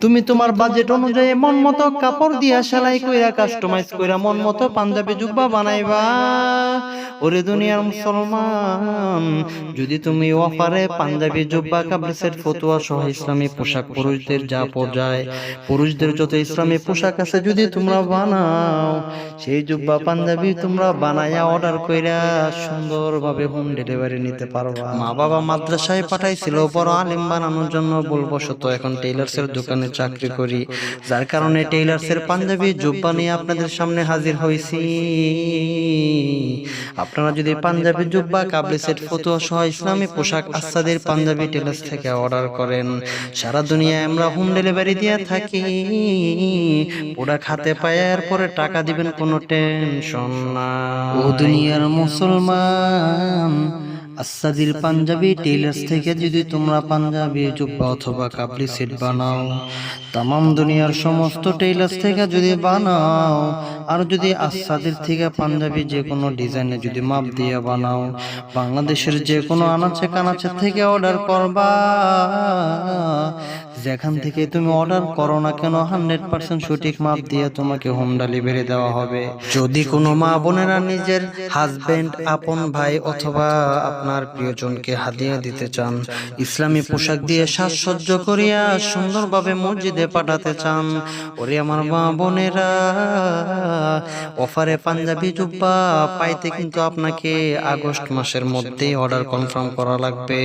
তুমি তোমার বাজেট অনুযায়ী মন মতো কাপড় দিয়া সেলাই কইরা কাস্টমাইজ কইরা মন মতো পাঞ্জাবি জুব্বা বানাইবা। ওরে দুনিয়ার মুসলমান, যদি তুমি অফারে পাঞ্জাবি জুব্বা কাপড় সেট ফতুয়া সহ ইসলামী পোশাক পুরুষদের যা পর্যায় পুরুষদের যত ইসলামী পোশাক আছে যদি তোমরা বানাও, সেই জুব্বা পাঞ্জাবি তোমরা বানায়া অর্ডার কইরা সুন্দরভাবে হোম ডেলিভারি নিতে পারবা। মা বাবা মাদ্রাসায় পাঠাইছিল বড় আলিম বানানোর জন্য, ভুলবশত এখন টেইলার্সের দোকানে চাকরি করি, যার কারণে টেইলার্সের পাঞ্জাবি জুব্বা নিয়ে আপনাদের সামনে হাজির হয়েছি। আপনারা যদি পাঞ্জাবি জুব্বা কাবলি সেট ফতুয়া সহ ইসলামী পোশাক আচ্ছাদের পাঞ্জাবি টেইলার্স থেকে অর্ডার করেন, সারা দুনিয়ায় আমরা হোম ডেলিভারি দিয়ে থাকি। ওরা খাতে পায়ার পরে টাকা দিবেন, কোনো টেনশন না। ও দুনিয়ার মুসলমান, আসাদির পাঞ্জাবি টেইলার্স থেকে যদি তোমরা পাঞ্জাবি জুব্বা অথবা কাবলি সেট বানাও, তামাম দুনিয়ার সমস্ত টেইলার্স থেকে যদি বানাও, আর যদি আসাদির থেকে পাঞ্জাবি যে কোনো ডিজাইনে যদি মাপ দিয়ে বানাও, বাংলাদেশের যে কোনো আনাচে কানাচে থেকে অর্ডার করবা, যেখান থেকে তুমি অর্ডার করো না কেন 100% সঠিক মাপ দিয়ে তোমাকে হোম ডেলিভারি দেওয়া হবে। যদি কোনো মা বোনেরা নিজের হাজবেন্ড, আপন ভাই অথবা আপনার প্রিয়জনকে হাদিয়া দিতে চান, ইসলামী পোশাক দিয়ে সাজসজ্জ করিয়া সুন্দরভাবে মসজিদে পাঠাতে চান, ওরে আমার মা বোনেরা, অফারে পাঞ্জাবি জুব্বা পাইতে কিন্তু আপনাকে আগস্ট মাসের মধ্যেই অর্ডার কনফার্ম করা লাগবে।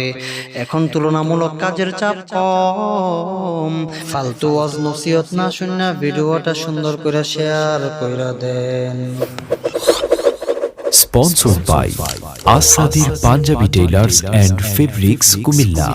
এখন তুলনামূলক কাজের চাপ কম, ফালতু ওয়াজ নসিহত না শুনে ভিডিওটা সুন্দর করে শেয়ার কইরা দেন। Sponsored by Asadir Punjabi Tailors and Fabrics, Kumilla।